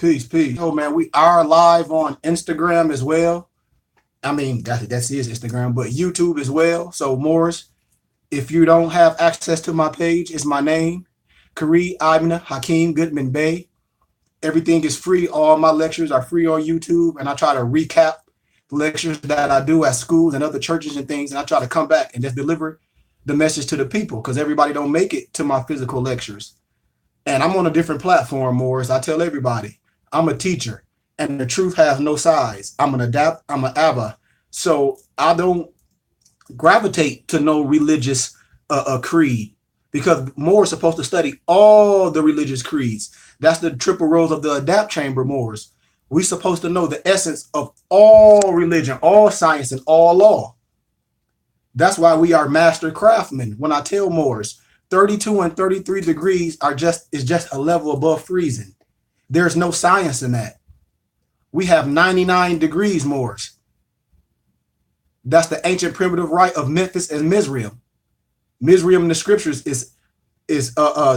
Peace, peace. Oh man, we are live on Instagram as well. I mean, that's his Instagram, but YouTube as well. So Morris, if you don't have access to my page, it's my name, Kari Ibn Hakeem Goodman Bey. Everything is free. All my lectures are free on YouTube, and I try to recap the lectures that I do at schools and other churches and things, and I try to come back and just deliver the message to the people because everybody don't make it to my physical lectures. And I'm on a different platform, Morris. I tell everybody, I'm a teacher, and the truth has no size. I'm an adapt. I'm an Abba. So I don't gravitate to no religious creed because more is supposed to study all the religious creeds. That's the triple rows of the adapt chamber, Moors. We're supposed to know the essence of all religion, all science, and all law. That's why we are master craftsmen. When I tell Moors, 32 and 33 degrees is just a level above freezing. There's no science in that. We have 99 degrees, Moors. That's the ancient primitive right of Memphis and Mizraim. Mizraim in the scriptures is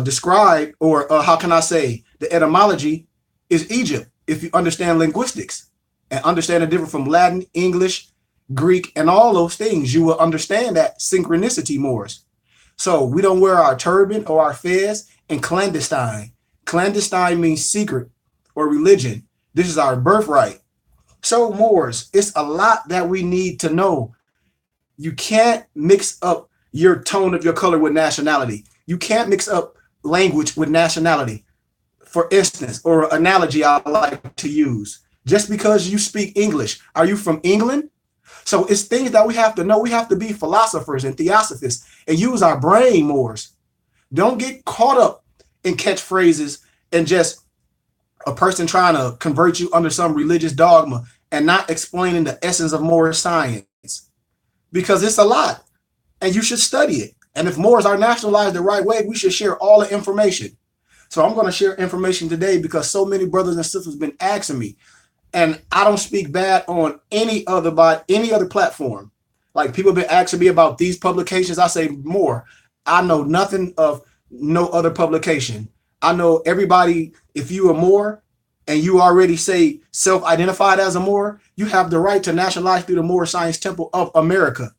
described, or how can I say, the etymology is Egypt. If you understand linguistics and understand the difference from Latin, English, Greek, and all those things, you will understand that synchronicity, Moors. So we don't wear our turban or our fez in clandestine. Clandestine means secret or religion. This is our birthright. So Moors, it's a lot that we need to know. You can't mix up your tone of your color with nationality. You can't mix up language with nationality. For instance, or analogy I like to use, just because you speak English, are you from England? So it's things that we have to know. We have to be philosophers and theosophists and use our brain more. Don't get caught up in catchphrases and just a person trying to convert you under some religious dogma and not explaining the essence of Moorish science, because it's a lot and you should study it. And if Moors are nationalized the right way, we should share all the information. So I'm going to share information today because so many brothers and sisters have been asking me. And I don't speak bad on any other platform. Like people have been asking me about these publications. I say more. I know nothing of no other publication. I know everybody. If you are Moor and you already say self-identified as a Moor, you have the right to nationalize through the Moorish Science Temple of America.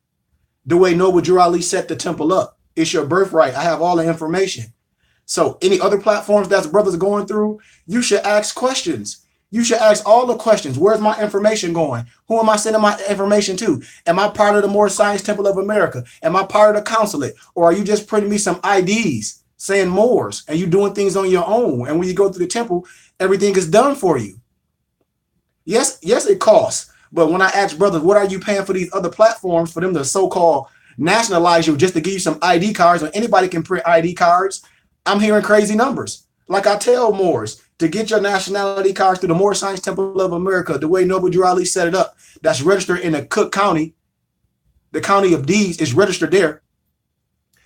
The way Noble Drew Ali set the temple up. It's your birthright. I have all the information. So any other platforms that brothers are going through, you should ask questions. You should ask all the questions. Where's my information going? Who am I sending my information to? Am I part of the Moorish Science Temple of America? Am I part of the consulate? Or are you just printing me some IDs saying Moors and you doing things on your own? And when you go through the temple, everything is done for you. Yes, it costs. But when I ask brothers, what are you paying for these other platforms for them to so-called nationalize you just to give you some ID cards, when anybody can print ID cards? I'm hearing crazy numbers. Like I tell Moors, to get your nationality cards through the Moorish Science Temple of America, the way Noble Drew Ali set it up, that's registered in the Cook County. The county of Deeds is registered there.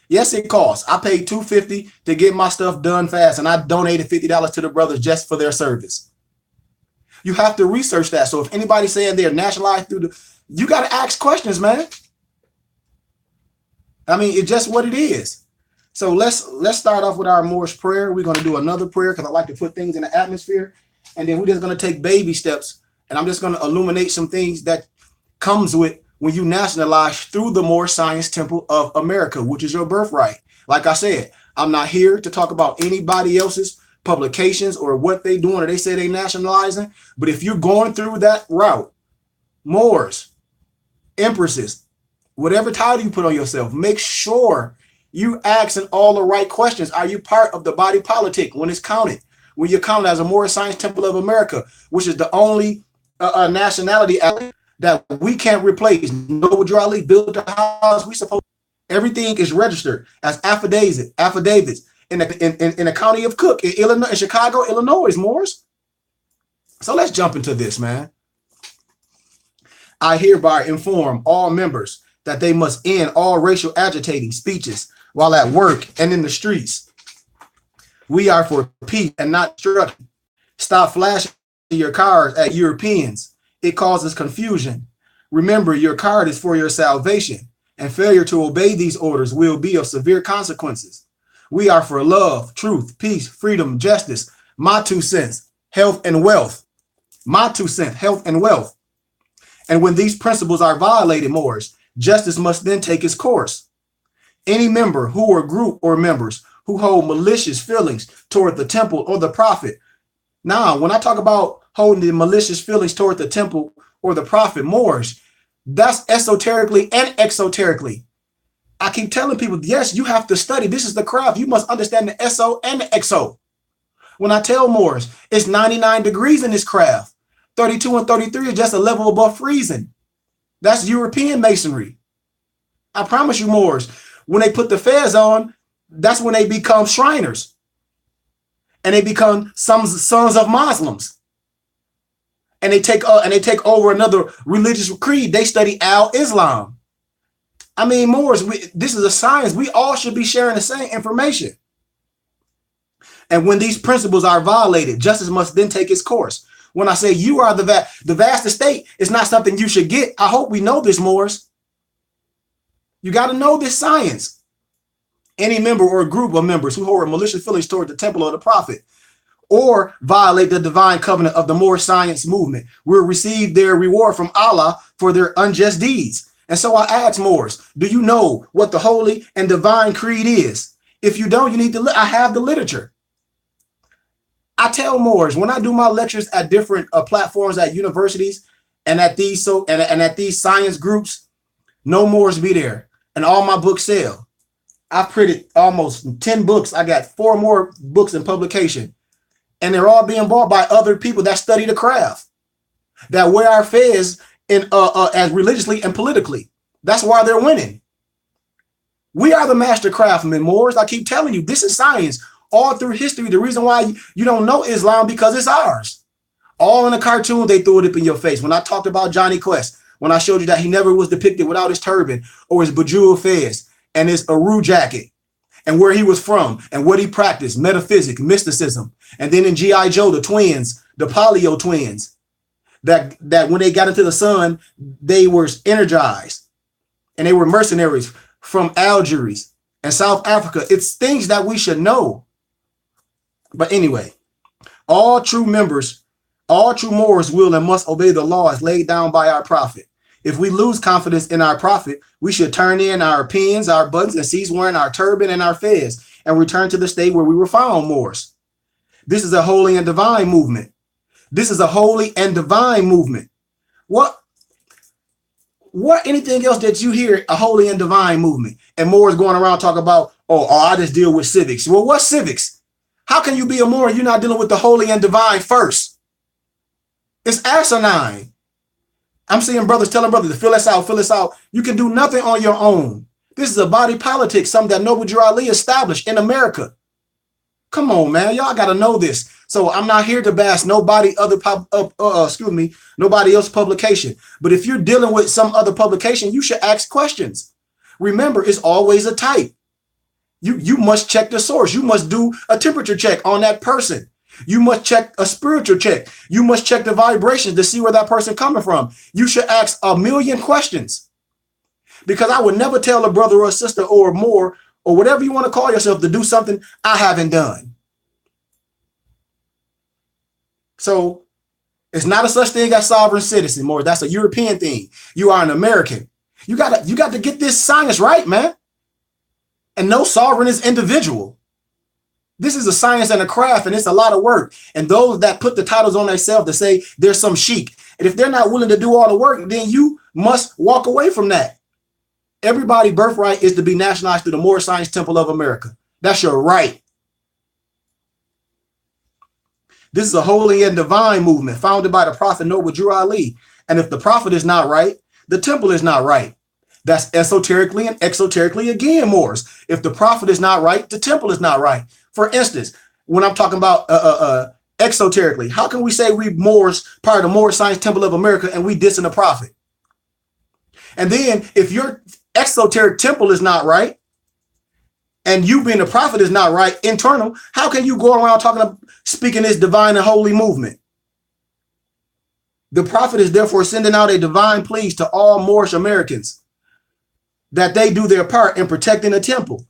Yes, it costs. I paid $250 to get my stuff done fast, and I donated $50 to the brothers just for their service. You have to research that. So if anybody's saying they're nationalized you got to ask questions, man. I mean, it's just what it is. So let's start off with our Moorish prayer. We're going to do another prayer because I like to put things in the atmosphere. And then we're just going to take baby steps. And I'm just going to illuminate some things that comes with when you nationalize through the Moorish Science Temple of America, which is your birthright. Like I said, I'm not here to talk about anybody else's publications or what they doing or they say they nationalizing. But if you're going through that route, Moors, empresses, whatever title you put on yourself, make sure you asking all the right questions. Are you part of the body politic when it's counted? When you're counted as a Moorish Science Temple of America, which is the only nationality that we can't replace. Noble Drew Ali built the house. Everything is registered as affidavits in the county of Cook, in Illinois, in Chicago, Illinois, Moors. So let's jump into this, man. I hereby inform all members that they must end all racial agitating speeches while at work and in the streets. We are for peace and not destruction. Stop flashing your cards at Europeans. It causes confusion. Remember, your card is for your salvation, and failure to obey these orders will be of severe consequences. We are for love, truth, peace, freedom, justice. My 2 cents. health, and wealth. My 2 cents, health and wealth. And when these principles are violated, Moors, justice must then take its course. Any member who or group or members who hold malicious feelings toward the temple or the prophet. Now, when I talk about holding the malicious feelings toward the temple or the prophet, Moors, that's esoterically and exoterically. I keep telling people, yes, you have to study. This is the craft. You must understand the SO and the XO. When I tell Moors, it's 99 degrees in this craft. 32 and 33 is just a level above freezing. That's European masonry. I promise you, Moors, when they put the fez on, that's when they become Shriners. And they become some sons of Muslims. And they take over another religious creed. They study Al-Islam. I mean, Moors, this is a science. We all should be sharing the same information. And when these principles are violated, justice must then take its course. When I say you are the vast estate, it's not something you should get. I hope we know this, Moors. You got to know this science. Any member or group of members who hold malicious feelings toward the temple of the prophet or violate the divine covenant of the Moorish science movement will receive their reward from Allah for their unjust deeds. And so I ask Moors, do you know what the holy and divine creed is? If you don't, you need to, I have the literature. I tell Moors when I do my lectures at different platforms at universities and at these at these science groups, no Moors be there, and all my books sell. I printed almost 10 books. I got 4 more books in publication, and they're all being bought by other people that study the craft, that wear our fez in as religiously and politically. That's why they're winning. We are the master craftsmen, Moors. I keep telling you, this is science. All through history, the reason why you don't know Islam, because it's ours. All in a cartoon, they threw it up in your face. When I talked about Johnny Quest, when I showed you that he never was depicted without his turban or his bejeweled fez and his Aru jacket, and where he was from and what he practiced, metaphysics, mysticism. And then in G.I. Joe, the twins, the polio twins, that when they got into the sun, they were energized and they were mercenaries from Algiers and South Africa. It's things that we should know. But anyway, all true Moors will and must obey the laws laid down by our prophet. If we lose confidence in our prophet, we should turn in our pins, our buttons, and cease wearing our turban and our fez and return to the state where we were found, Moors. This is a holy and divine movement. This is a holy and divine movement. What anything else that you hear, a holy and divine movement, and Moors going around talking about, oh, I just deal with civics. Well, what civics? How can you be a Moor and you're not dealing with the holy and divine first? It's asinine. I'm seeing brothers telling brothers to fill us out, fill us out. You can do nothing on your own. This is a body politic, something that Noble Drew Ali established in America. Come on, man. Y'all got to know this. So I'm not here to bash nobody nobody else publication. But if you're dealing with some other publication, you should ask questions. Remember, it's always a type. You must check the source. You must do a temperature check on that person. You must check a spiritual check. You must check the vibrations to see where that person coming from. You should ask a million questions, because I would never tell a brother or a sister or a Moor or whatever you want to call yourself to do something I haven't done. So it's not a such thing as sovereign citizen, Moor. That's a European thing. You are an American. You got to get this science right, man. And no sovereign is individual. This is a science and a craft, and it's a lot of work. And those that put the titles on themselves to say there's some chic, and if they're not willing to do all the work, then you must walk away from that. Everybody's birthright is to be nationalized through the Moorish Science Temple of America. That's your right. This is a holy and divine movement founded by the prophet Noble Drew Ali. And if the prophet is not right, the temple is not right. That's esoterically and exoterically again, Moors. If the prophet is not right, the temple is not right. For instance, when I'm talking about exoterically, how can we say we Moors, part of the Moorish Science Temple of America, and we dissing the prophet? And then if your exoteric temple is not right, and you being the prophet is not right, internal, how can you go around speaking this divine and holy movement? The prophet is therefore sending out a divine plea to all Moorish Americans that they do their part in protecting the temple.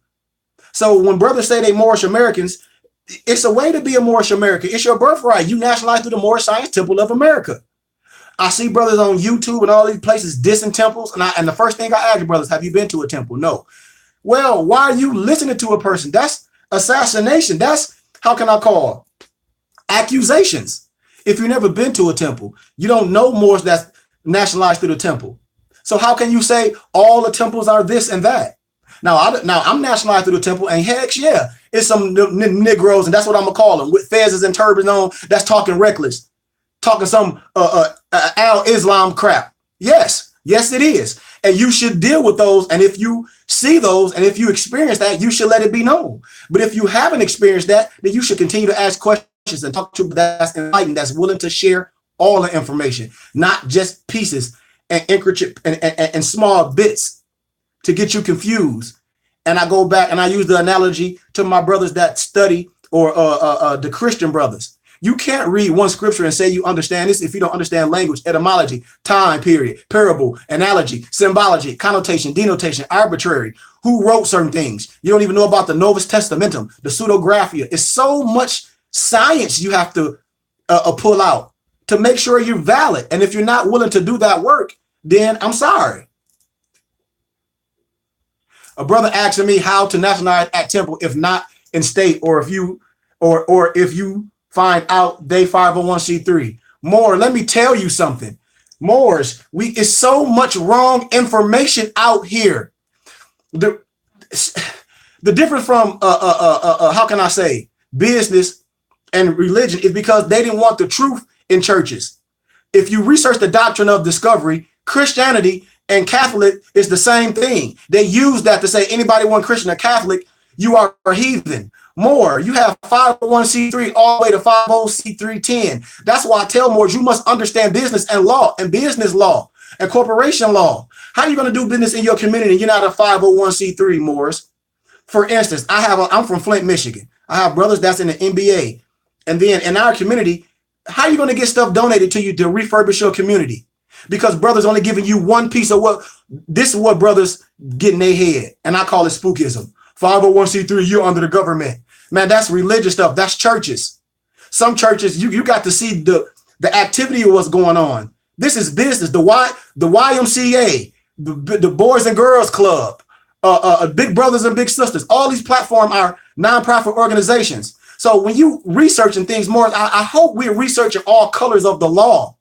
So when brothers say they Moorish Americans, It's a way to be a Moorish American. It's your birthright. You nationalized through the Moorish Science Temple of America. I see brothers on YouTube and all these places dissing temples. And the first thing I ask brothers, have you been to a temple? No. Well, why are you listening to a person? That's assassination. That's, how can I call, accusations. If you've never been to a temple, you don't know Moors that's nationalized through the temple. So how can you say all the temples are this and that? Now I'm nationalized through the temple, and heck yeah, it's some Negroes, and that's what I'm gonna call them, with fezzes and turbans on, that's talking reckless, talking some al-Islam crap. Yes, it is. And you should deal with those. And if you see those, and if you experience that, you should let it be known. But if you haven't experienced that, then you should continue to ask questions and talk to people that's enlightened, that's willing to share all the information, not just pieces and small bits to get you confused. And I go back and I use the analogy to my brothers that study, or the Christian brothers. You can't read one scripture and say you understand this if you don't understand language, etymology, time period, parable, analogy, symbology, connotation, denotation, arbitrary, who wrote certain things. You don't even know about the Novus Testamentum, the pseudographia. It's so much science you have to pull out to make sure you're valid. And if you're not willing to do that work, then I'm sorry. A brother asking me how to nationalize at temple if not in state, or if you find out they 501c3. More, let me tell you something. Moors, it's so much wrong information out here. The difference from how can I say, business and religion is because they didn't want the truth in churches. If you research the doctrine of discovery, Christianity and Catholic is the same thing. They use that to say anybody one Christian or Catholic, you are a heathen. More, you have 501c3 all the way to 50c310. That's why I tell Moors, you must understand business and law, and business law and corporation law. How are you going to do business in your community and you're not a 501c3, Moors? For instance, I'm from Flint, Michigan. I have brothers that's in the NBA. And then in our community, how are you going to get stuff donated to you to refurbish your community? Because brothers only giving you one piece of this is what brothers get in their head. And I call it spookism. 501c3, you're under the government. Man, that's religious stuff. That's churches. Some churches, you got to see the activity of what's going on. This is business. The YMCA, the Boys and Girls Club, Big Brothers and Big Sisters. All these platforms are nonprofit organizations. So when you researching things more, I hope we're researching all colors of the law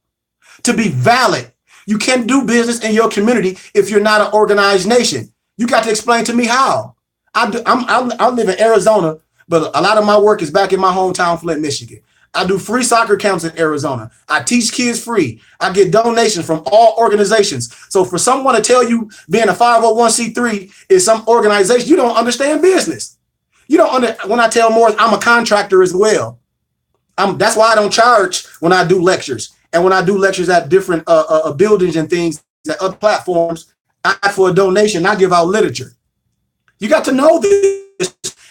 to be valid. You can't do business in your community if you're not an organized nation. You got to explain to me how. I live in Arizona, but a lot of my work is back in my hometown, Flint, Michigan. I do free soccer camps in Arizona. I teach kids free. I get donations from all organizations. So for someone to tell you being a 501c3 is some organization, you don't understand business. You don't when I tell more, I'm a contractor as well. That's why I don't charge when I do lectures. And when I do lectures at different buildings and things, at other platforms, I ask for a donation. I give out literature. You got to know this.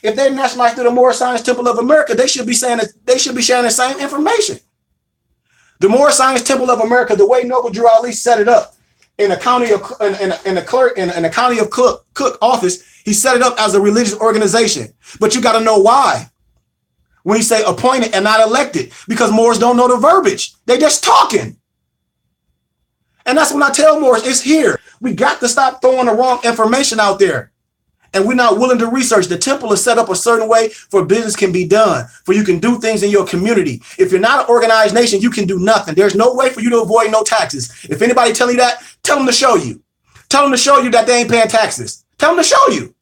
If they're nationalized through the Moorish Science Temple of America, they should be sharing the same information. The Moorish Science Temple of America, the way Noble Drew Ali set it up in the county of Cook office, he set it up as a religious organization. But you got to know why. When you say appointed and not elected, because Moors don't know the verbiage. They just talking. And that's when I tell Moors, it's here. We got to stop throwing the wrong information out there. And we're not willing to research. The temple is set up a certain way for business can be done, for you can do things in your community. If you're not an organized nation, you can do nothing. There's no way for you to avoid no taxes. If anybody tell you that, tell them to show you. Tell them to show you that they ain't paying taxes. Tell them to show you.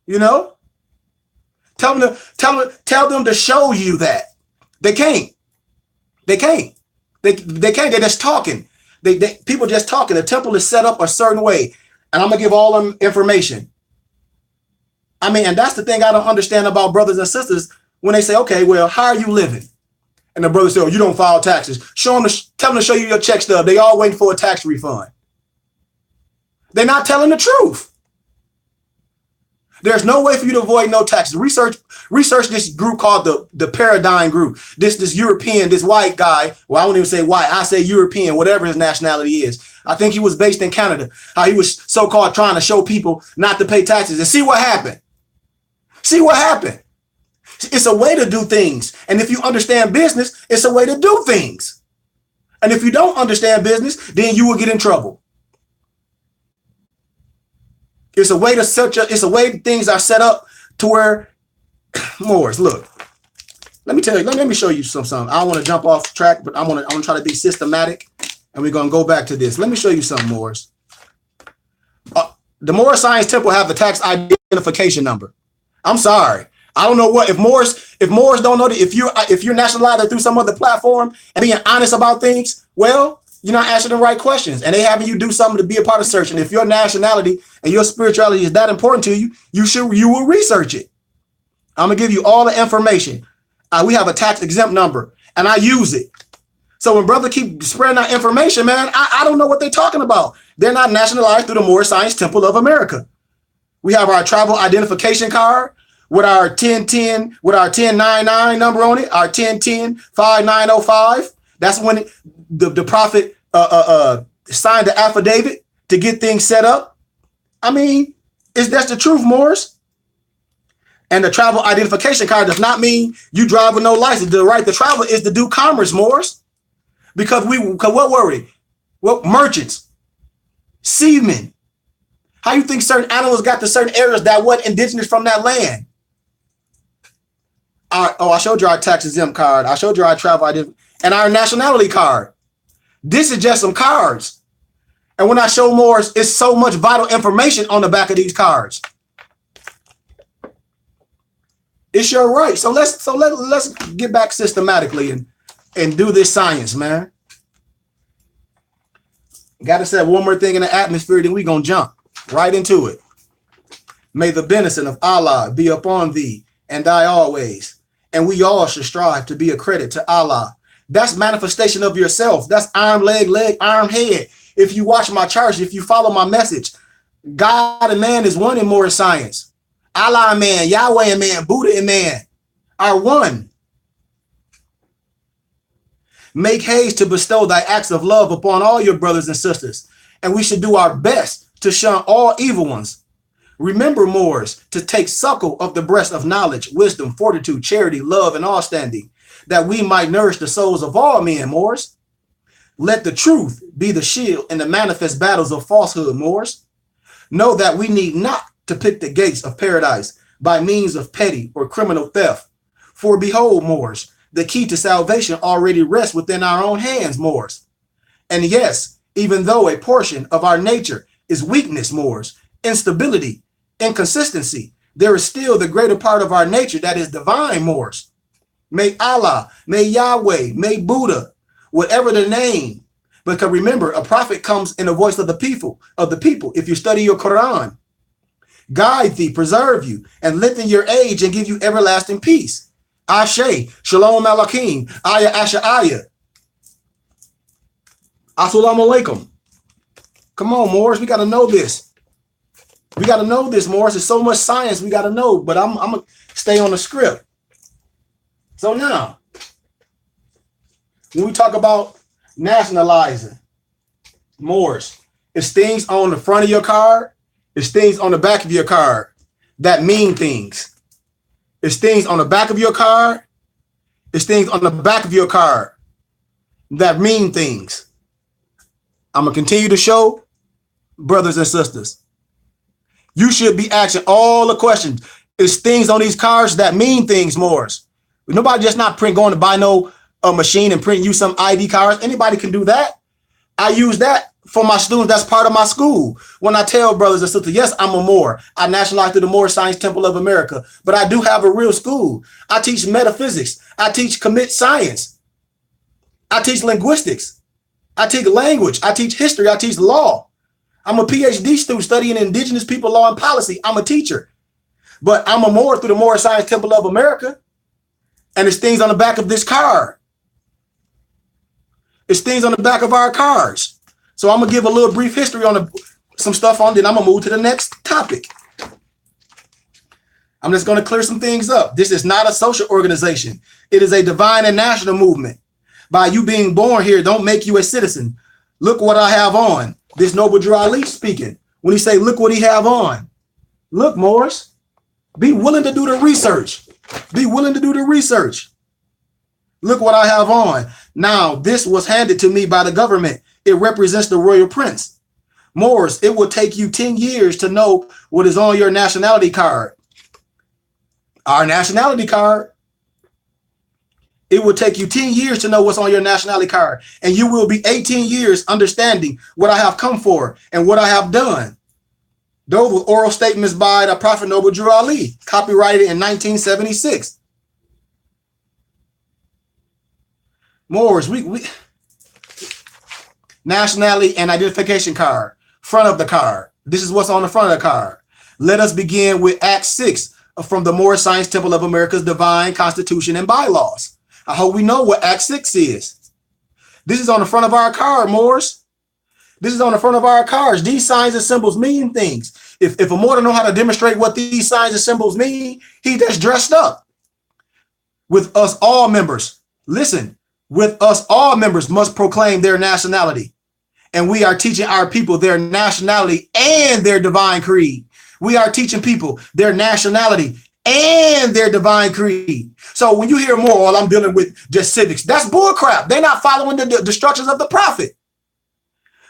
You know? Tell them to show you that. They can't. They can't. They can't. They're just talking. People just talking. The temple is set up a certain way, and I'm gonna give all them information. I mean, and that's the thing I don't understand about brothers and sisters when they say, "Okay, well, how are you living?" And the brothers say, "Oh, you don't file taxes." Tell them to show you your check stub. They all waiting for a tax refund. They're not telling the truth. There's no way for you to avoid no taxes. Research this group called the Paradigm Group. This European, this white guy. Well, I won't even say white. I say European, whatever his nationality is. I think he was based in Canada. How he was so-called trying to show people not to pay taxes. And see what happened. See what happened. It's a way to do things. And if you understand business, it's a way to do things. And if you don't understand business, then you will get in trouble. It's a way to it's a way things are set up to where Moors, look. Let me tell you, let me show you something. I want to jump off track, but I'm gonna try to be systematic, and we're gonna go back to this. Let me show you something, Moors. The Moorish Science Temple have the tax identification number. I'm sorry. I don't know what if Moors don't know that if you're nationalized through some other platform and being honest about things, well, you're not asking the right questions, and they having you do something to be a part of search. And if your nationality and your spirituality is that important to you, you will research it. I'm gonna give you all the information. We have a tax exempt number, and I use it. So when brother keep spreading that information, man, I don't know what they're talking about. They're not nationalized through the Moorish Science Temple of America. We have our travel identification card with our 1010, with our 1099 number on it, our 1010-5905. That's when the prophet signed the affidavit to get things set up. I mean, that's the truth, Moors. And the travel identification card does not mean you drive with no license. The right to travel is to do commerce, Moors. Because what were we? Well, merchants, seamen. How you think certain animals got to certain areas that wasn't indigenous from that land? I showed you our tax exempt card. I showed you our travel identification and our nationality card. This is just some cards. And when I show Moors, it's so much vital information on the back of these cards. It's your right. So let's get back systematically and do this science, man. Got to say one more thing in the atmosphere, then we're going to jump right into it. May the benison of Allah be upon thee and thy always. And we all should strive to be a credit to Allah. That's manifestation of yourself. That's arm, leg, arm, head. If you watch my charts, if you follow my message, God and man is one in Moorish science. Allah and man, Yahweh and man, Buddha and man are one. Make haste to bestow thy acts of love upon all your brothers and sisters, and we should do our best to shun all evil ones. Remember, Moors, to take suckle of the breast of knowledge, wisdom, fortitude, charity, love, and all standing, that we might nourish the souls of all men, Moors. Let the truth be the shield in the manifest battles of falsehood, Moors. Know that we need not to pick the gates of paradise by means of petty or criminal theft. For behold, Moors, the key to salvation already rests within our own hands, Moors. And yes, even though a portion of our nature is weakness, Moors, instability, inconsistency, there is still the greater part of our nature that is divine, Moors. May Allah, may Yahweh, may Buddha, whatever the name, because remember, a prophet comes in the voice of the people. If you study your Quran, guide thee, preserve you, and lengthen your age and give you everlasting peace. Ashe, Shalom Alakim, Aya Asha Aya. Assalamu alaikum. Come on, Moors, we got to know this. We got to know this, Moors. There's so much science we got to know, but I'm going to stay on the script. So now, when we talk about nationalizing, Moors, it's things on the front of your card, it's things on the back of your card that mean things. It's things on the back of your card, it's things on the back of your card that mean things. I'm going to continue to show, brothers and sisters. You should be asking all the questions. It's things on these cards that mean things, Moors. Nobody just not going to buy a machine and print you some ID cards. Anybody can do that. I use that for my students. That's part of my school. When I tell brothers and sisters, yes, I'm a Moor. I nationalized through the Moorish Science Temple of America, but I do have a real school. I teach metaphysics. I teach commit science. I teach linguistics. I teach language. I teach history. I teach law. I'm a PhD student studying indigenous people law and policy. I'm a teacher, but I'm a Moor through the Moorish Science Temple of America. And there's things on the back of this card. It's things on the back of our cards. So I'm going to give a little brief history on some stuff on, then I'm going to move to the next topic. I'm just going to clear some things up. This is not a social organization. It is a divine and national movement. By you being born here, don't make you a citizen. Look what I have on. This Noble Drew Ali speaking. When he say, look what he have on. Look, Morris, be willing to do the research. Be willing to do the research. Look what I have on. Now, this was handed to me by the government. It represents the royal prince. Morris, it will take you 10 years to know what is on your nationality card. Our nationality card. It will take you 10 years to know what's on your nationality card. And you will be 18 years understanding what I have come for and what I have done. Those were oral statements by the Prophet Noble Drew Ali, copyrighted in 1976. Morris, we nationality and identification card, front of the card. This is what's on the front of the card. Let us begin with Act 6 from the Moorish Science Temple of America's Divine Constitution and Bylaws. I hope we know what Act 6 is. This is on the front of our card, Morris. This is on the front of our cards. These signs and symbols mean things. If a Moor don't know how to demonstrate what these signs and symbols mean, he just dressed up. With us all members, listen, with us all members must proclaim their nationality. And we are teaching our people their nationality and their divine creed. We are teaching people their nationality and their divine creed. So when you hear more, all I'm dealing with just civics, that's bullcrap. They're not following the instructions of the prophet.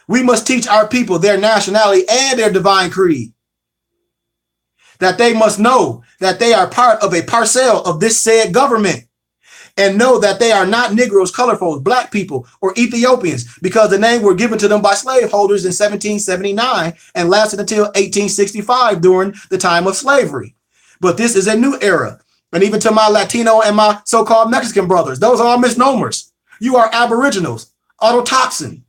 We must teach our people their nationality and their divine creed. That they must know that they are part of a parcel of this said government. And know that they are not Negroes, colored folks, black people, or Ethiopians, because the name were given to them by slaveholders in 1779 and lasted until 1865 during the time of slavery. But this is a new era. And even to my Latino and my so-called Mexican brothers, those are all misnomers. You are aboriginals, autotoxin.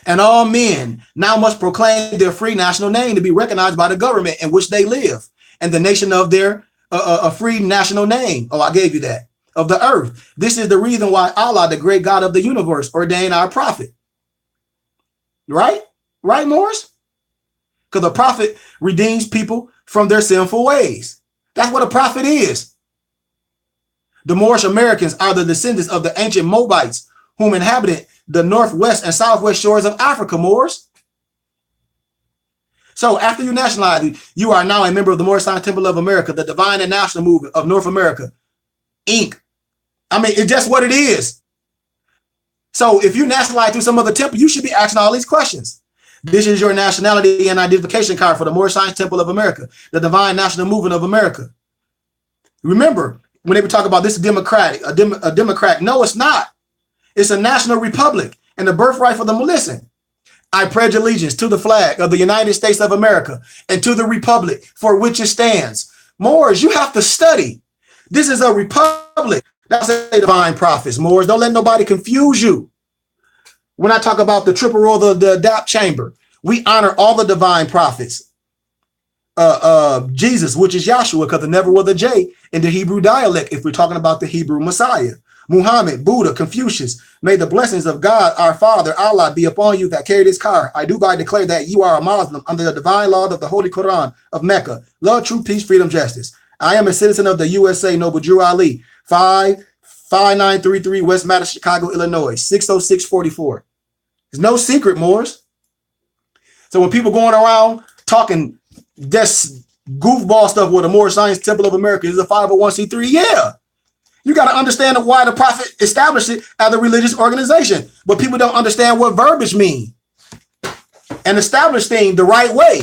And all men now must proclaim their free national name to be recognized by the government in which they live and the nation of their free national name. Oh, I gave you that. Of the earth. This is the reason why Allah, the great God of the universe, ordained our prophet. Right? Right, Morris? Because the prophet redeems people from their sinful ways. That's what a prophet is. The Moorish Americans are the descendants of the ancient Moabites whom inhabited the northwest and southwest shores of Africa, Moors. So after you nationalize, you are now a member of the Moorish Science Temple of America, the Divine and National Movement of North America, Inc. I mean, it's just what it is. So if you nationalize through some other temple, you should be asking all these questions. This is your nationality and identification card for the Moorish Science Temple of America, the Divine National Movement of America. Remember, when they would talk about this democratic, a democrat, no, it's not. It's a national republic and the birthright for them. Listen, I pledge allegiance to the flag of the United States of America and to the republic for which it stands. Moors, you have to study. This is a republic. That's a divine prophets, Moors. Don't let nobody confuse you. When I talk about the triple roll of the adapt chamber, we honor all the divine prophets. Jesus, which is Yahshua, because there never was a J in the Hebrew dialect if we're talking about the Hebrew Messiah. Muhammad, Buddha, Confucius, may the blessings of God, our Father, Allah, be upon you that carry this car. I do declare that you are a Muslim under the divine law of the Holy Quran of Mecca. Love, truth, peace, freedom, justice. I am a citizen of the USA, Noble Drew Ali, 5933 West Madison, Chicago, Illinois, 60644. There's no secret, Moors. So when people going around talking this goofball stuff with the Moorish Science Temple of America is a 501c3, yeah. You got to understand why the prophet established it as a religious organization. But people don't understand what verbiage means and establish things the right way.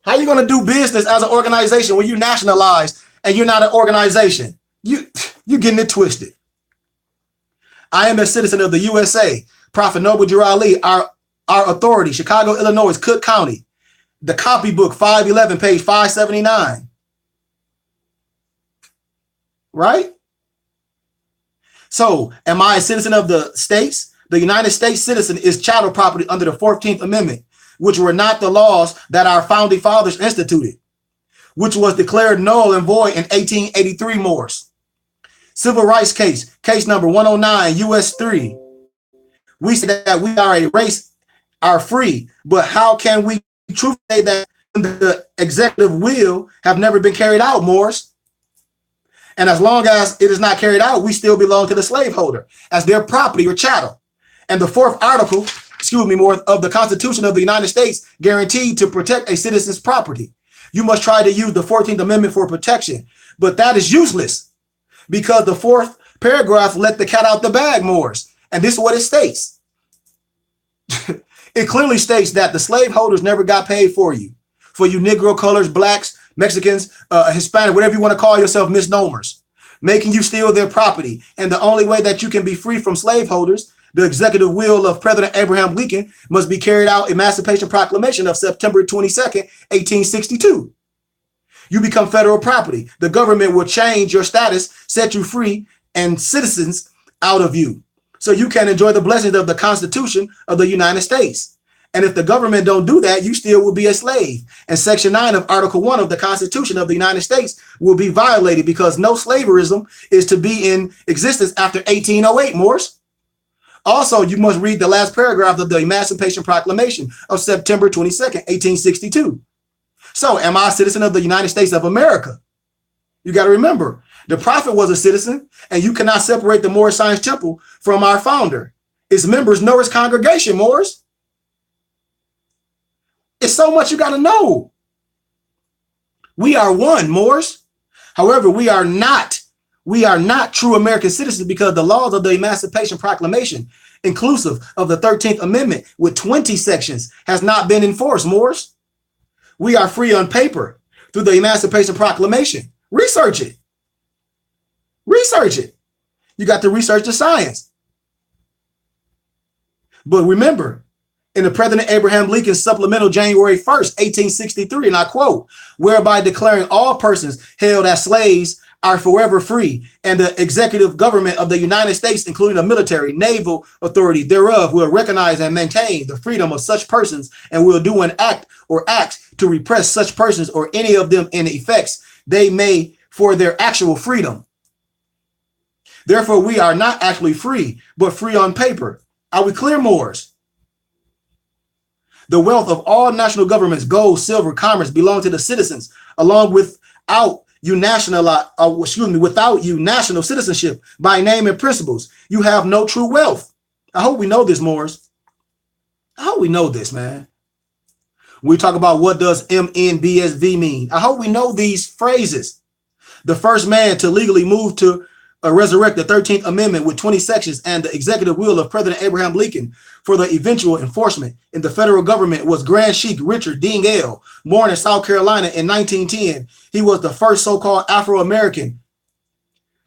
How are you going to do business as an organization when you nationalize and you're not an organization? You're getting it twisted. I am a citizen of the USA. Prophet Noble Drew Ali, our authority, Chicago, Illinois, Cook County. The copybook, 511, page 579. Right? So, am I a citizen of the states? The United States citizen is chattel property under the 14th Amendment, which were not the laws that our founding fathers instituted, which was declared null and void in 1883 Moors. Civil rights case number 109, US 3. We say that we are a race, are free, but how can we truthfully say that the executive will have never been carried out, Morris. And as long as it is not carried out, we still belong to the slaveholder as their property or chattel. And the fourth article, Morris, of the Constitution of the United States guaranteed to protect a citizen's property. You must try to use the 14th Amendment for protection, but that is useless because the fourth paragraph let the cat out the bag, Morris. And this is what it states. It clearly states that the slaveholders never got paid for you Negro, colors, blacks, Mexicans, Hispanic, whatever you want to call yourself, misnomers, making you steal their property. And the only way that you can be free from slaveholders, the executive will of President Abraham Lincoln, must be carried out Emancipation Proclamation of September 22nd, 1862. You become federal property. The government will change your status, set you free, and citizens out of you, so you can enjoy the blessings of the Constitution of the United States. And if the government don't do that, you still will be a slave. And Section 9 of Article 1 of the Constitution of the United States will be violated because no slaverism is to be in existence after 1808, Morris. Also, you must read the last paragraph of the Emancipation Proclamation of September 22nd, 1862. So, am I a citizen of the United States of America? You got to remember, the prophet was a citizen, and you cannot separate the Moorish Science Temple from our founder. Its members know its congregation, Morris. It's so much you got to know. We are one, Morris. However, we are not true American citizens because the laws of the Emancipation Proclamation, inclusive of the 13th Amendment with 20 sections, has not been enforced, Morris. We are free on paper through the Emancipation Proclamation. Research it. Research it. You got to research the science. But remember, in the President Abraham Lincoln supplemental January 1st, 1863, and I quote, whereby declaring all persons held as slaves are forever free, and the executive government of the United States, including the military, naval authority thereof, will recognize and maintain the freedom of such persons and will do an act or acts to repress such persons or any of them in effects they may for their actual freedom. Therefore, we are not actually free, but free on paper. Are we clear, Moors? The wealth of all national governments, gold, silver, commerce, belong to the citizens, along without you national citizenship by name and principles. You have no true wealth. I hope we know this, Moors. I hope we know this, man. We talk about what does MNBSV mean. I hope we know these phrases. The first man to legally move to resurrect the 13th Amendment with 20 sections and the executive will of President Abraham Lincoln for the eventual enforcement in the federal government was Grand Sheik Richard Ding L., born in South Carolina in 1910. He was the first so-called Afro-American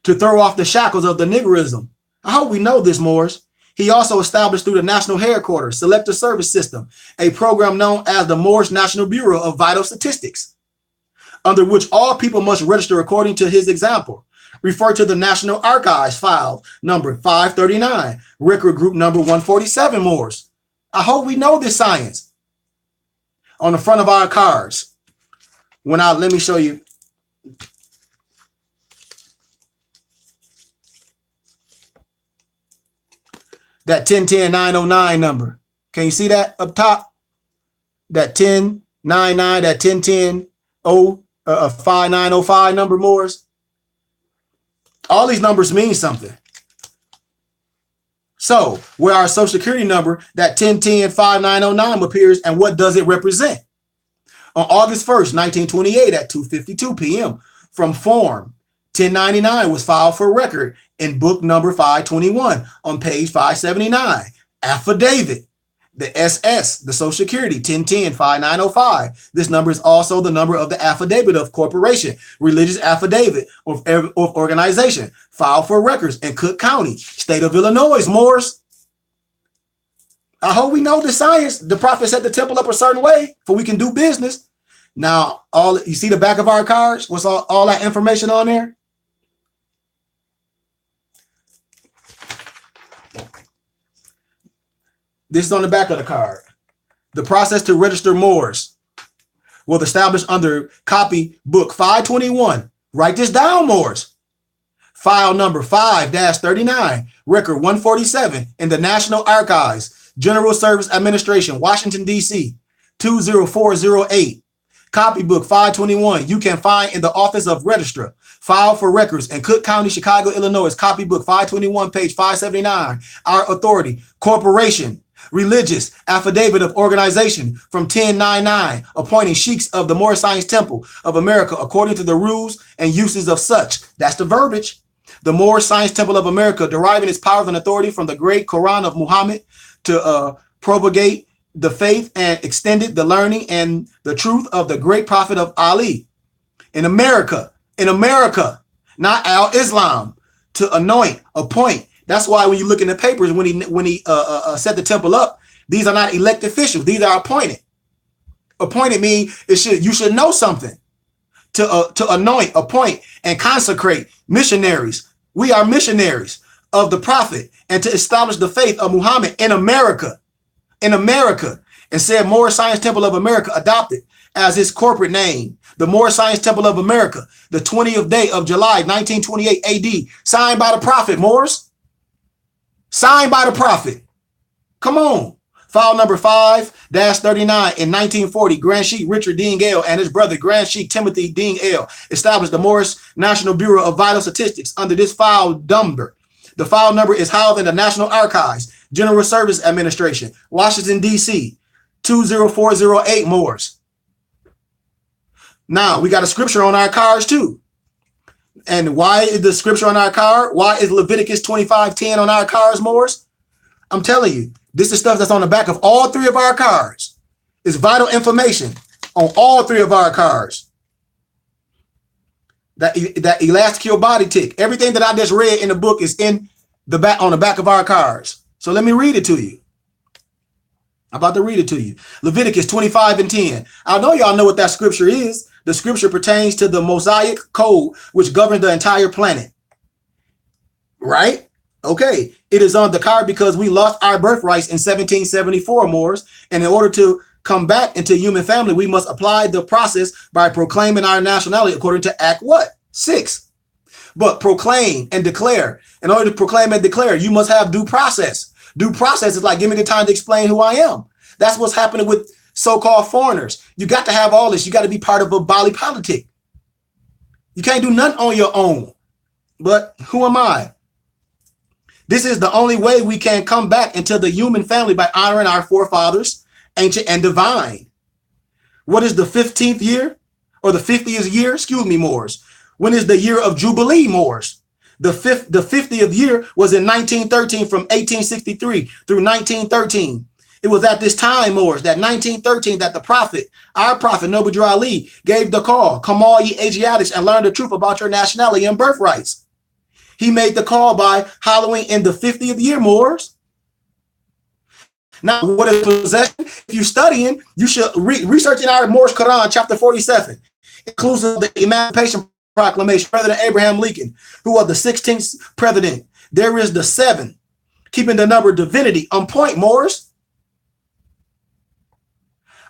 to throw off the shackles of the Negroism. I hope we know this, Moors. He also established through the National Headquarters Selective Service System a program known as the Moorish National Bureau of Vital Statistics, under which all people must register according to his example. Refer to the National Archives file number 539, record group number 147, Moors. I hope we know this science. On the front of our cards, let me show you. That 1010-909 number. Can you see that up top? That 1099, that 1010-5905 number, Moors. All these numbers mean something. So where our social security number, that 1010-5909 appears, and what does it represent? On August 1st, 1928 at 2:52 p.m. from Form 1099 was filed for record in book number 521 on page 579. Affidavit, the SS, the Social Security, 1010-5905. This number is also the number of the affidavit of corporation, religious affidavit of organization, filed for records in Cook County, state of Illinois, Moors. I hope we know the science. The prophet set the temple up a certain way for we can do business. Now, you see the back of our cards? What's all that information on there? This is on the back of the card. The process to register Moors was established under copy book 521. Write this down, Moors. File number 5-39, record 147 in the National Archives, General Service Administration, Washington, D.C., 20408. Copybook 521, you can find in the Office of Registrar, File for Records in Cook County, Chicago, Illinois. Copybook 521, page 579. Our authority, corporation, religious affidavit of organization from 1099, appointing sheiks of the Moorish Science Temple of America according to the rules and uses of such. That's the verbiage. The Moorish Science Temple of America, deriving its powers and authority from the great Quran of Muhammad to propagate the faith and extended the learning and the truth of the great prophet of Ali. In America, not Al-Islam, to anoint, appoint. That's why when you look in the papers, when he set the temple up, these are not elected officials. These are appointed. Appointed means you should know something. To anoint, appoint, and consecrate missionaries. We are missionaries of the prophet, and to establish the faith of Muhammad in America. And said Moorish Science Temple of America adopted as his corporate name, the Moorish Science Temple of America, the 20th day of July, 1928 AD, signed by the prophet, Morris. Signed by the prophet. Come on. File number 5-39 in 1940, Grand Sheik Richard Dean Gale and his brother Grand Sheik Timothy Dean Gale established the Moorish National Bureau of Vital Statistics under this file number. The file number is housed in the National Archives, General Service Administration, Washington, D.C., 20408 Moors. Now, we got a scripture on our cards too. And why is the scripture on our card? Why is Leviticus 25:10 on our cards, Moors? I'm telling you, this is stuff that's on the back of all three of our cards. It's vital information on all three of our cards. That elastical body tick. Everything that I just read in the book is in the back on the back of our cards. So let me read it to you. I'm about to read it to you. Leviticus 25:10. I know y'all know what that scripture is. The scripture pertains to the Mosaic code, which governs the entire planet. Right? Okay. It is on the card because we lost our birthrights in 1774, Moors. And in order to come back into human family, we must apply the process by proclaiming our nationality according to Act what? 6. But proclaim and declare. In order to proclaim and declare, you must have due process. Due process is like, give me the time to explain who I am. That's what's happening with so-called foreigners. You got to have all this. You got to be part of a body politic. You can't do nothing on your own. But who am I? This is the only way we can come back into the human family, by honoring our forefathers, ancient and divine. What is the 15th year or the 50th year? Excuse me, Moors. When is the year of Jubilee, Moors? The 50th year was in 1913, from 1863 through 1913. It was at this time, Moors, that 1913, that the prophet, our prophet, Noble Drew Ali, gave the call, come all ye Asiatics and learn the truth about your nationality and birthrights. He made the call by Halloween in the 50th year, Moors. Now, what is possession? If you're studying, you should research in our Moorish Quran, chapter 47, inclusive the Emancipation Proclamation, President Abraham Lincoln, who was the 16th president. There is the 7, keeping the number divinity on point, Moors.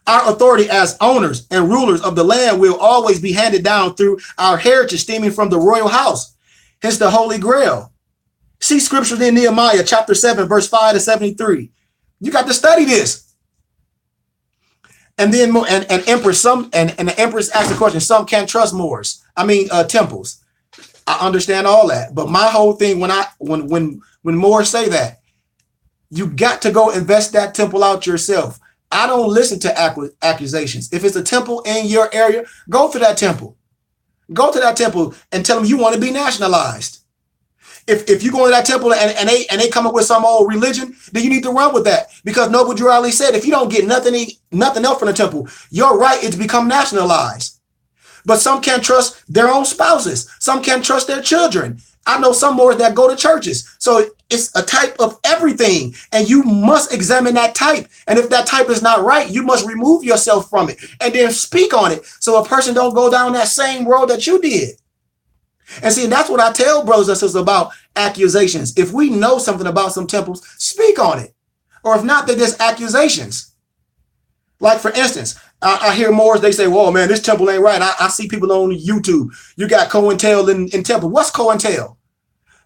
Our authority as owners and rulers of the land will always be handed down through our heritage stemming from the royal house, hence the Holy Grail. See scriptures in Nehemiah chapter 7, verse 5-73. You got to study this. And then and Empress, and the Empress asked the question, some can't trust Moors. Temples. I understand all that. But my whole thing, when Moors say that, you got to go invest that temple out yourself. I don't listen to accusations. If it's a temple in your area, go to that temple. Go to that temple and tell them you want to be nationalized. If you go to that temple and they come up with some old religion, then you need to run with that. Because Noble Drew Ali said, if you don't get nothing else from the temple, your right is to become nationalized. But some can't trust their own spouses. Some can't trust their children. I know some more that go to churches. So it's a type of everything. And you must examine that type. And if that type is not right, you must remove yourself from it and then speak on it. So a person don't go down that same road that you did. And see, that's what I tell brothers and sisters about accusations. If we know something about some temples, speak on it. Or if not, they're just accusations. Like, for instance, I hear Moors, they say, whoa, man, this temple ain't right. I see people on YouTube. You got COINTEL in temple. What's COINTEL?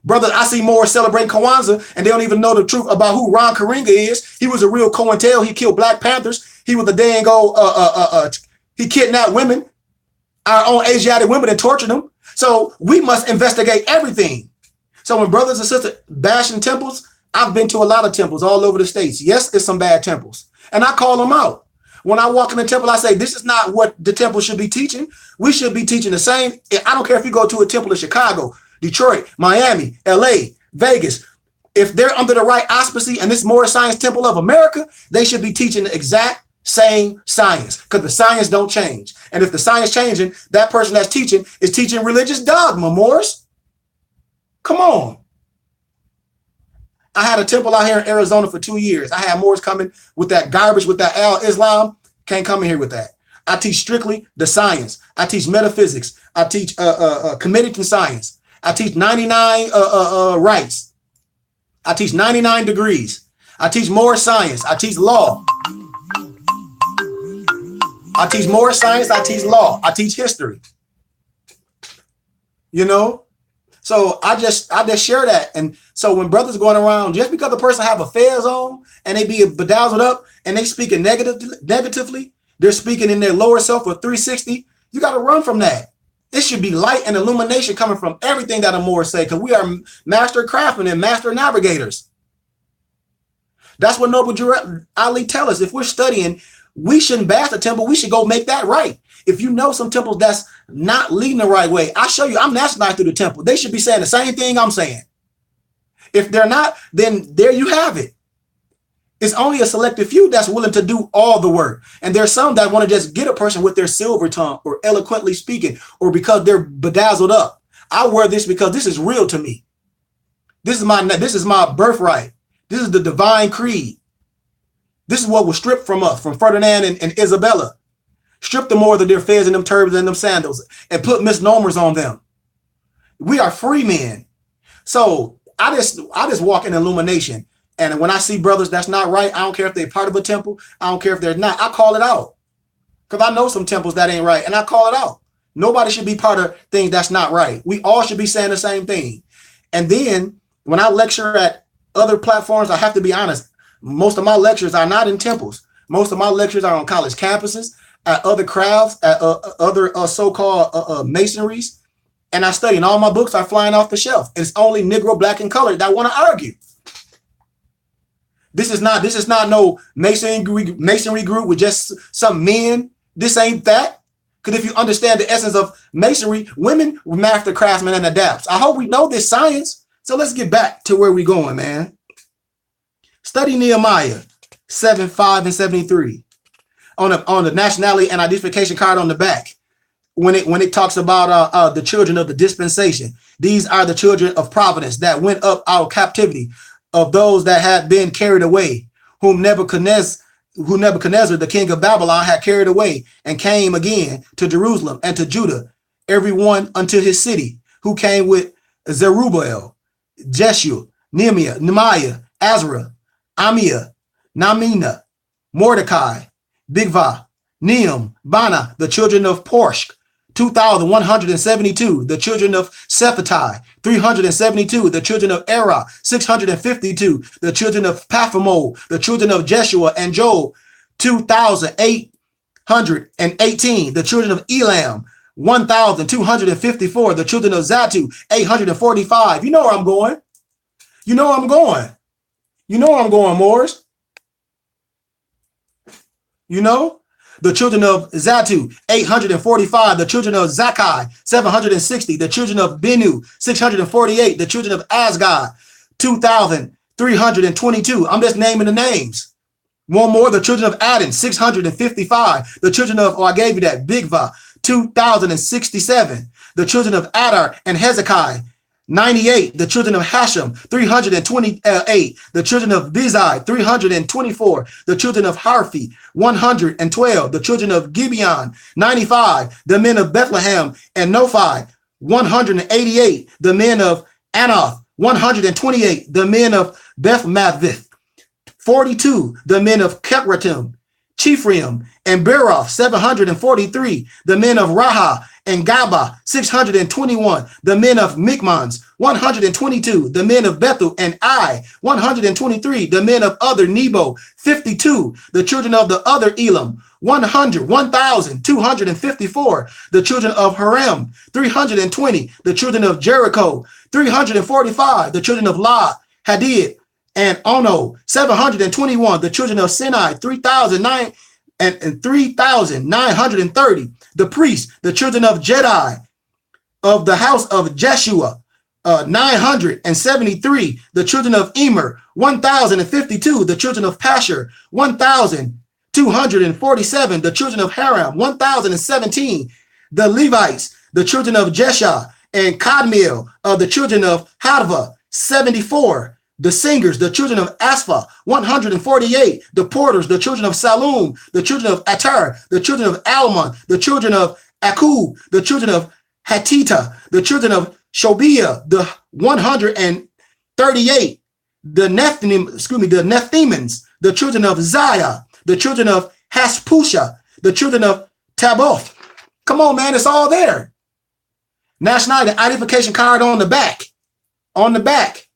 Brother, I see Moors celebrating Kwanzaa, and they don't even know the truth about who Ron Karenga is. He was a real COINTEL. He killed Black Panthers. He was a dang old He kidnapped women, our own Asiatic women, and tortured them. So we must investigate everything. So when brothers and sisters bashing temples, I've been to a lot of temples all over the states. Yes, there's some bad temples, and I call them out. When I walk in the temple, I say, this is not what the temple should be teaching. We should be teaching the same. I don't care if you go to a temple in Chicago, Detroit, Miami, LA, Vegas. If they're under the right auspices and this Moorish Science Temple of America, they should be teaching the exact same science, because the science don't change. And if the science changing, that person that's teaching is teaching religious dogma, Morris. Come on. I had a temple out here in Arizona for 2 years. I had Moors coming with that garbage, with that Al-Islam. Can't come in here with that. I teach strictly the science. I teach metaphysics. I teach committed to science. I teach 99 rights. I teach 99 degrees. I teach more science. I teach law. I teach more science. I teach law. I teach history. You know? So I just share that. And so when brothers going around, just because the person have a fez on and they be bedazzled up and they speaking negatively, they're speaking in their lower self with 360, you got to run from that. It should be light and illumination coming from everything that a Moor say, because we are master craftsmen and master navigators. That's what Noble Ali tell us. If we're studying, we shouldn't bash the temple. We should go make that right. If you know some temples that's not leading the right way, I show you, I'm nationalized through the temple. They should be saying the same thing I'm saying. If they're not, then there you have it. It's only a selective few that's willing to do all the work. And there's some that want to just get a person with their silver tongue or eloquently speaking, or because they're bedazzled up. I wear this because this is real to me. This is my birthright. This is the divine creed. This is what was stripped from us, from Ferdinand and Isabella. Strip them more of their fez and them turbans and them sandals and put misnomers on them. We are free men. So I just walk in illumination. And when I see brothers that's not right, I don't care if they're part of a temple. I don't care if they're not. I call it out. Because I know some temples that ain't right. And I call it out. Nobody should be part of things that's not right. We all should be saying the same thing. And then when I lecture at other platforms, I have to be honest. Most of my lectures are not in temples. Most of my lectures are on college campuses, at other crafts, at other so-called masonries. And I study, and all my books are flying off the shelf. It's only Negro, black, and colored that want to argue. This is not no masonry group with just some men. This ain't that. Because if you understand the essence of masonry, women master craftsmen and adapts. I hope we know this science. So let's get back to where we're going, man. Study Nehemiah 7:5 and 73 on the nationality and identification card on the back. When it talks about the children of the dispensation, these are the children of providence that went up out of captivity, of those that had been carried away, whom Nebuchadnezzar, the king of Babylon, had carried away, and came again to Jerusalem and to Judah, every one unto his city, who came with Zerubbabel, Jeshua, Nehemiah, Azra, Amiah, Namina, Mordecai, Bigvah, Nehem, Bana, the children of Porsh, 2,172, the children of Sephatai, 372, the children of Erah, 652, the children of Paphamo, the children of Jeshua and Joel, 2,818, the children of Elam, 1,254, the children of Zatu, 845. You know where I'm going. You know where I'm going. You know where I'm going, Moors. You know? The children of Zatu, 845. The children of Zakai, 760. The children of Benu, 648. The children of Asgad, 2,322. I'm just naming the names. One more. The children of Adon, 655. The children of, I gave you that, Bigvah, 2,067. The children of Adar and Hezekiah, 98. The children of Hashem, 328. The children of Bizai, 324. The children of Harphi, 112. The children of Gibeon, 95. The men of Bethlehem and Nophi, 188. The men of Anoth, 128. The men of Beth-Mavith, 42. The men of Kekratim, Chephraim, and Beroth, 743. The men of Raha and Gaba, 621. The men of Michmans, 122. The men of Bethel and Ai, 123. The men of other Nebo, 52. The children of the other Elam, 1,254. The children of Haram, 320. The children of Jericho, 345. The children of La, Hadid, and Ono, 721. The children of Sinai, 3,009 and 3,930. The priests, the children of Jedi, of the house of Jeshua, 973. The children of Emer, 1,052. The children of Pashur, 1,247. The children of Haram, 1,017. The Levites, the children of Jesha and Kadmiel, of the children of Hadva, 74. The singers, the children of Aspha, 148. The porters, the children of Salum, the children of Atar, the children of Almon, the children of Akub, the children of Hatita, the children of Shobiah, the 138. The Nethemans, the children of Ziah, the children of Haspusha, the children of Taboth. Come on, man, it's all there. Nationality identification card on the back. On the back.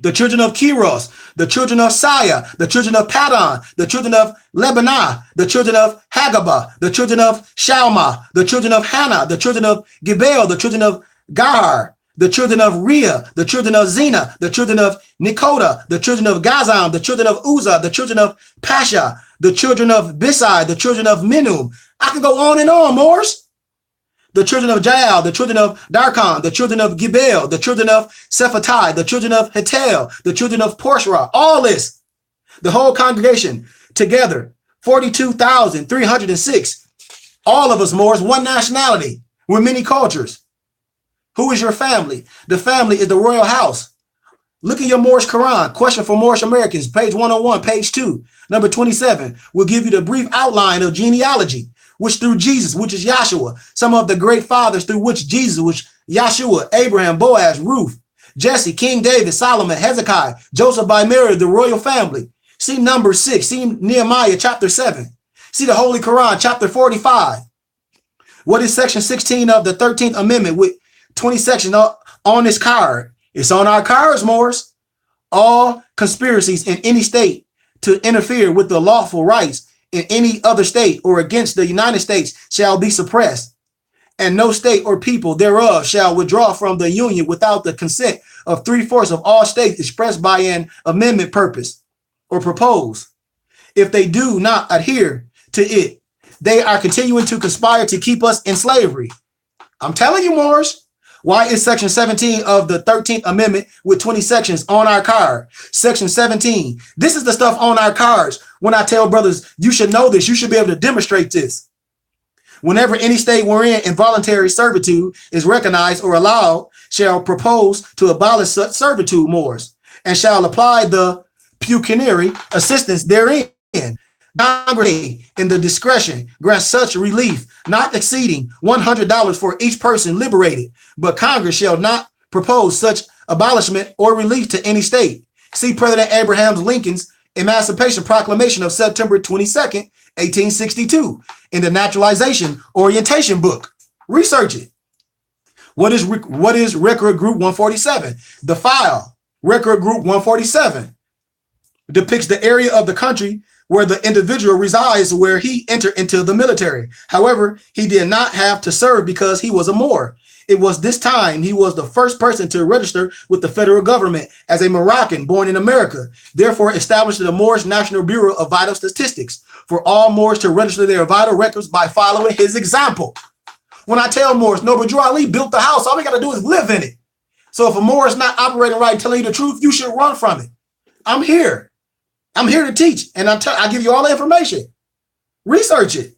The children of Kiros, the children of Saya, the children of Padon, the children of Lebanah, the children of Hagabah, the children of Shalma, the children of Hannah, the children of Gibel, the children of Gahar, the children of Ria, the children of Zena, the children of Nikoda, the children of Gazam, the children of Uzzah, the children of Pasha, the children of Bisai, the children of Minum. I can go on and on, Moors. The children of Jael, the children of Darkon, the children of Gibel, the children of Sephatai, the children of Hetel, the children of Porshra, all this, the whole congregation together, 42,306. All of us, Moors, one nationality. We're many cultures. Who is your family? The family is the royal house. Look at your Moorish Quran. Question for Moorish Americans, page 101, page 2, number 27. We'll give you the brief outline of genealogy, which through Jesus, which is Yahshua, some of the great fathers through which Jesus, which Yahshua, Abraham, Boaz, Ruth, Jesse, King David, Solomon, Hezekiah, Joseph by Mary, the royal family. See number 6, see Nehemiah chapter 7. See the Holy Quran, chapter 45. What is section 16 of the 13th Amendment with 20 sections on this card? It's on our cards, Moors. All conspiracies in any state to interfere with the lawful rights in any other state or against the United States shall be suppressed, and no state or people thereof shall withdraw from the Union without the consent of 3/4 of all states expressed by an amendment purpose or proposed. If they do not adhere to it, they are continuing to conspire to keep us in slavery. I'm telling you, Moors. Why is section 17 of the 13th Amendment with 20 sections on our card? Section 17. This is the stuff on our cards. When I tell brothers, you should know this, you should be able to demonstrate this. Whenever any state wherein involuntary servitude is recognized or allowed, shall propose to abolish such servitude, Moors, and shall apply the pecuniary assistance therein. Congress, in the discretion, grant such relief not exceeding $100 for each person liberated, but Congress shall not propose such abolishment or relief to any state. See President Abraham Lincoln's Emancipation Proclamation of September 22nd, 1862 in the Naturalization Orientation book. Research it. What is Record Group 147? The file, Record Group 147, depicts the area of the country where the individual resides, where he entered into the military. However, he did not have to serve because he was a Moor. It was this time he was the first person to register with the federal government as a Moroccan born in America, therefore established the Moorish National Bureau of Vital Statistics for all Moors to register their vital records by following his example. When I tell Moors, no, but Drew Ali built the house, all we got to do is live in it. So if a Moor is not operating right, telling you the truth, you should run from it. I'm here. I'm here to teach, and I give you all the information. Research it.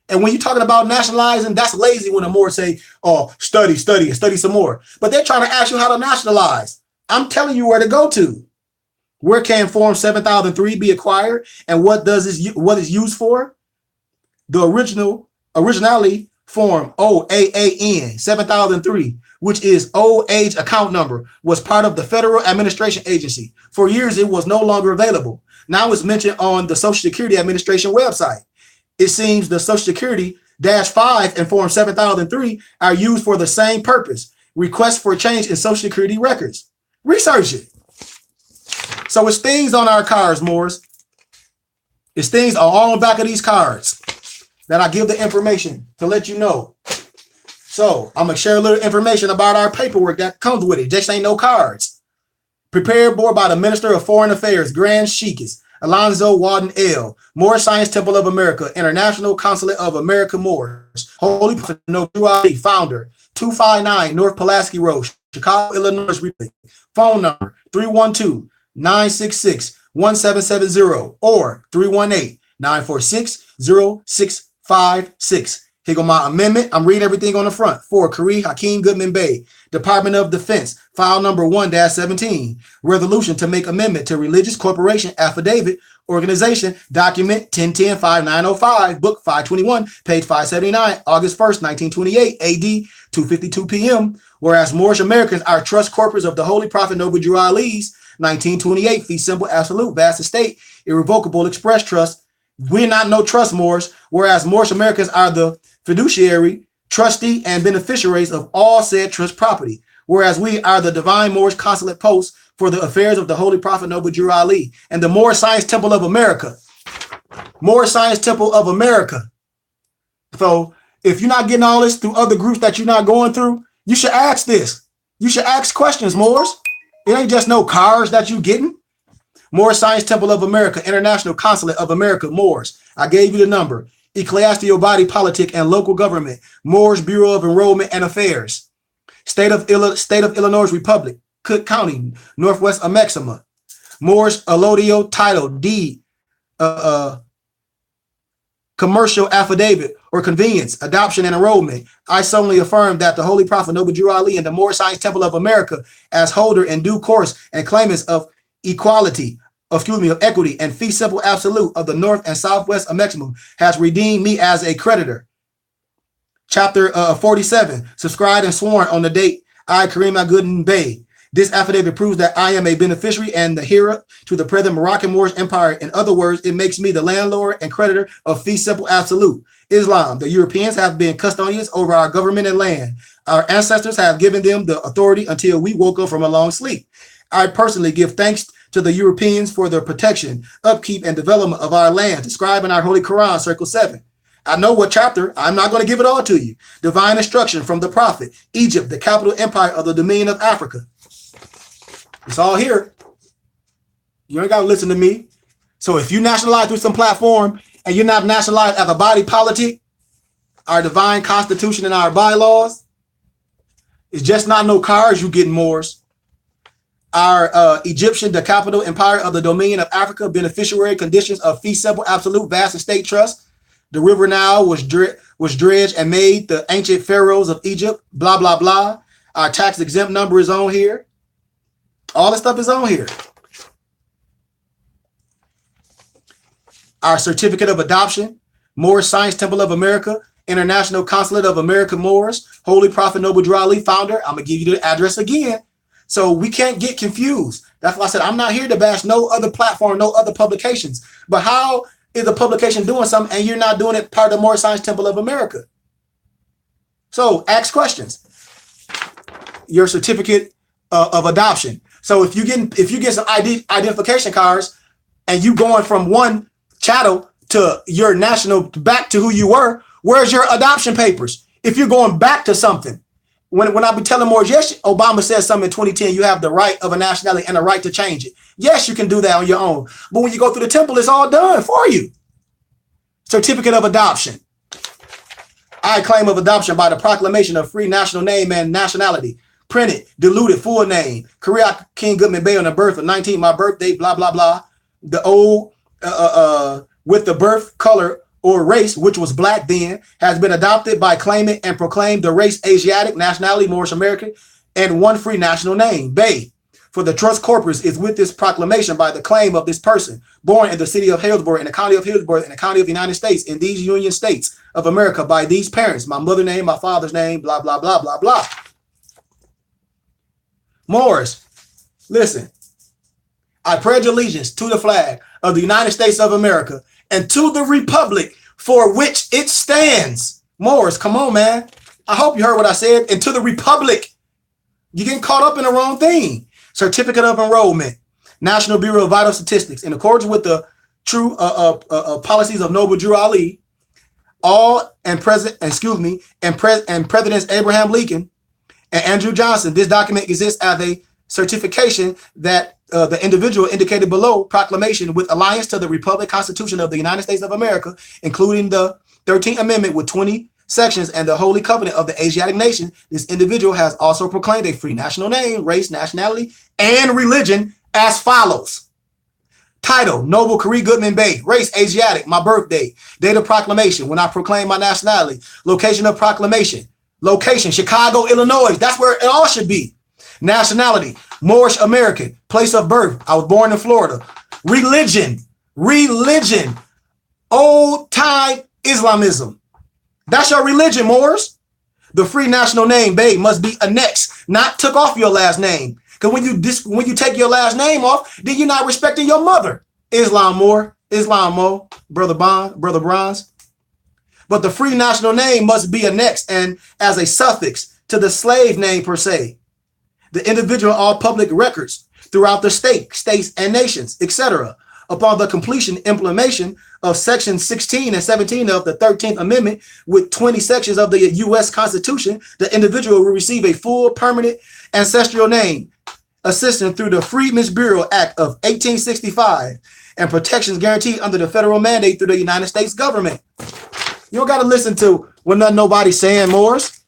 And when you're talking about nationalizing, that's lazy when the Moors say, oh, study some more. But they're trying to ask you how to nationalize. I'm telling you where to go to. Where can Form 7003 be acquired, and what is used for? The originally Form OAAN 7003, which is Old Age Account Number, was part of the Federal Administration Agency. For years, it was no longer available. Now it's mentioned on the Social Security Administration website. It seems the Social Security -5 and Form 7003 are used for the same purpose. Request for change in Social Security records. Research it. So it's things on our cards, Morris. It's things all on the back of these cards that I give the information to let you know. So I'm going to share a little information about our paperwork that comes with it. Just ain't no cards. Prepared by the Minister of Foreign Affairs, Grand Sheikis Alonzo Walden L., Moorish Science Temple of America, International Consulate of America, Moorish, Holy Prophet Noble Ali, founder, 259 North Pulaski Road, Chicago, Illinois, Republic. Phone number 312-966-1770 or 318-946-0656. Here go my amendment. I'm reading everything on the front. For Kari Hakeem Goodman Bey, Department of Defense, file number 1-17, resolution to make amendment to Religious Corporation Affidavit Organization, document 1010-5905, book 521, page 579, August 1st, 1928, AD, 2:52 p.m. Whereas Moorish Americans are trust corporates of the Holy Prophet Noble Drew Ali's 1928 fee simple absolute vast estate irrevocable express trust. We're not no trust Moorish, whereas Moorish Americans are the fiduciary, trustee, and beneficiaries of all said trust property, whereas we are the divine Moorish consulate post for the affairs of the Holy Prophet Noble Drew Ali and the Moorish Science Temple of America. Moorish Science Temple of America. So if you're not getting all this through other groups that you're not going through, you should ask this. You should ask questions, Moorish. It ain't just no cards that you getting. Moorish Science Temple of America, International Consulate of America, Moorish. I gave you the number. Ecclesiastical Body Politic and Local Government, Moorish Bureau of Enrollment and Affairs. State of Illinois Republic, Cook County, Northwest of Maxima. Moorish Allodial Title Deed, Commercial Affidavit or Convenience, Adoption and Enrollment. I solemnly affirm that the Holy Prophet Noble Drew Ali and the Moorish Science Temple of America, as holder in due course and claimants of equity and fee simple absolute of the North and Southwest of Maximum, has redeemed me as a creditor. Chapter 47, subscribed and sworn on the date I, Kareem Al-Gooden Bey. This affidavit proves that I am a beneficiary and the heir to the present Moroccan Moorish Empire. In other words, it makes me the landlord and creditor of fee simple absolute. Islam. The Europeans have been custodians over our government and land. Our ancestors have given them the authority until we woke up from a long sleep. I personally give thanks to the Europeans for their protection, upkeep, and development of our land, described in our Holy Quran, Circle 7. I know what chapter. I'm not going to give it all to you. Divine instruction from the prophet. Egypt, the capital empire of the Dominion of Africa. It's all here. You ain't got to listen to me. So if you nationalize through some platform and you're not nationalized as a body politic, our divine constitution and our bylaws, it's just not no cars you getting, Moors. Our Egyptian, the capital empire of the Dominion of Africa, beneficiary conditions of fee simple absolute vast estate trust. The river Nile was dredged and made the ancient pharaohs of Egypt, blah, blah, blah. Our tax exempt number is on here. All this stuff is on here. Our certificate of adoption, Moorish Science Temple of America, International Consulate of America, Moorish, Holy Prophet Noble Drew Ali, founder. I'm going to give you the address again. So we can't get confused. That's why I said I'm not here to bash no other platform, no other publications. But how is a publication doing something and you're not doing it part of the Moorish Science Temple of America? So ask questions. Your certificate of adoption. So if you get some identification cards and you going from one chattel to your national back to who you were, where's your adoption papers? If you're going back to something. When I be telling more, yes, Obama said something in 2010, you have the right of a nationality and the right to change it. Yes, you can do that on your own. But when you go through the temple, it's all done for you. Certificate of adoption. I claim of adoption by the proclamation of free national name and nationality. Printed, diluted, full name. Korea King Goodman Bay on the birth of 19, my birthday, blah, blah, blah. The old, with the birth color or race, which was black then, has been adopted by claimant and proclaimed the race Asiatic, nationality Moorish American, and one free national name, Bay. For the trust corpus is with this proclamation by the claim of this person, born in the city of Hillsborough, in the county of Hillsborough, in the county of the United States, in these Union States of America, by these parents, my mother's name, my father's name, blah, blah, blah, blah, blah. Morris, listen, I pledge allegiance to the flag of the United States of America and to the republic for which it stands, Morris, come on, man. I hope you heard what I said. And to the Republic, you're getting caught up in the wrong thing. Certificate of Enrollment, National Bureau of Vital Statistics, in accordance with the true policies of Noble Drew Ali, Presidents Abraham Lincoln and Andrew Johnson. This document exists as a certification that the individual indicated below proclamation with alliance to the Republic Constitution of the United States of America, including the 13th Amendment with 20 sections and the Holy Covenant of the Asiatic nation. This individual has also proclaimed a free national name, race, nationality, and religion as follows. Title, Noble Khari Goodman Bey. Race, Asiatic. My birthday. Date of proclamation, when I proclaim my nationality. Location of proclamation. Location, Chicago, Illinois. That's where it all should be. Nationality, Moorish American. Place of birth, I was born in Florida. Religion, old time Islamism. That's your religion, Moors. The free national name, Bey, must be annexed, not took off your last name. Because when you take your last name off, then you're not respecting your mother. Islam, Mo, brother Bronze. But the free national name must be annexed and as a suffix to the slave name per se. The individual all public records throughout the states and nations, etc. Upon the completion implementation of Section 16 and 17 of the 13th Amendment with 20 sections of the U.S. Constitution, the individual will receive a full permanent ancestral name, assisted through the Freedmen's Bureau Act of 1865 and protections guaranteed under the federal mandate through the United States government. You don't got to listen to what nobody's saying, Morris,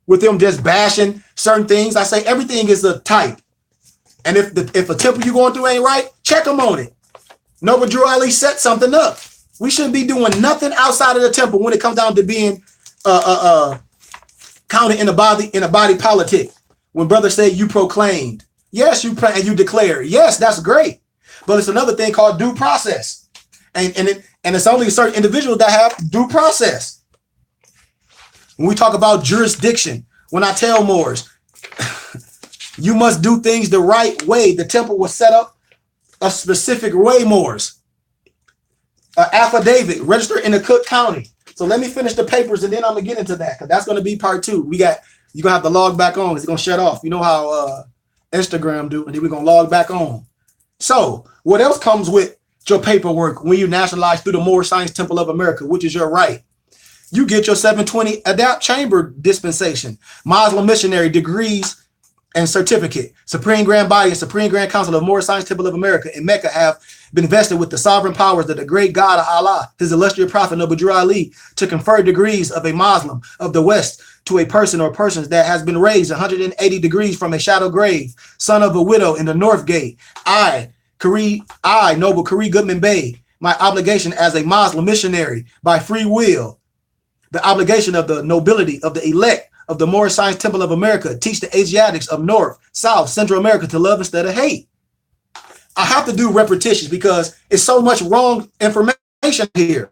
with them just bashing certain things. I say everything is a type. And if a temple you're going through ain't right, check them on it. Noble Drew Ali set something up. We shouldn't be doing nothing outside of the temple when it comes down to being counted in a body politic. When brothers say you proclaimed, yes, you pray and you declare. Yes, that's great. But it's another thing called due process. And it's only certain individuals that have due process. When we talk about jurisdiction, when I tell Moors, you must do things the right way. The temple was set up a specific way, Moors. Affidavit registered in the Cook County. So let me finish the papers and then I'm gonna get into that because that's gonna be part 2. You're gonna have to log back on. It's gonna shut off. You know how Instagram do, and then we're gonna log back on. So what else comes with your paperwork when you nationalize through the Moorish Science Temple of America, which is your right? You get your 720 Adapt Chamber dispensation, Muslim missionary degrees and certificate. Supreme Grand Body and Supreme Grand Council of Moorish Science Temple of America in Mecca have been vested with the sovereign powers of the great God of Allah, his illustrious prophet Noble Drew Ali, to confer degrees of a Muslim of the West to a person or persons that has been raised 180 degrees from a shadow grave, son of a widow in the North Gate. I, Noble Khari Goodman Bey, my obligation as a Muslim missionary by free will, the obligation of the nobility of the elect of the Moorish Science Temple of America, teach the Asiatics of North, South, Central America to love instead of hate. I have to do repetitions because it's so much wrong information here.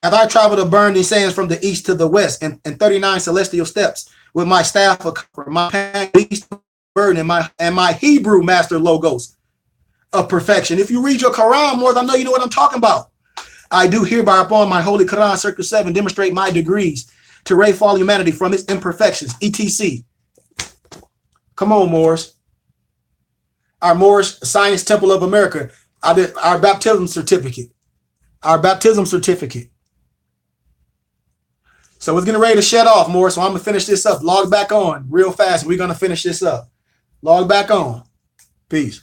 As I travel to burn these sayings from the east to the west and 39 celestial steps with my staff of comfort, my burden and my Hebrew master logos of perfection. If you read your Quran more, I know you know what I'm talking about. I do hereby upon my holy Quran, Circle 7, demonstrate my degrees to raise all humanity from its imperfections, etc. Come on, Moors. Our Moorish Science Temple of America, our baptism certificate. Our baptism certificate. So it's getting ready to shut off, Moors, so I'm going to finish this up. Log back on real fast. We're going to finish this up. Log back on. Peace.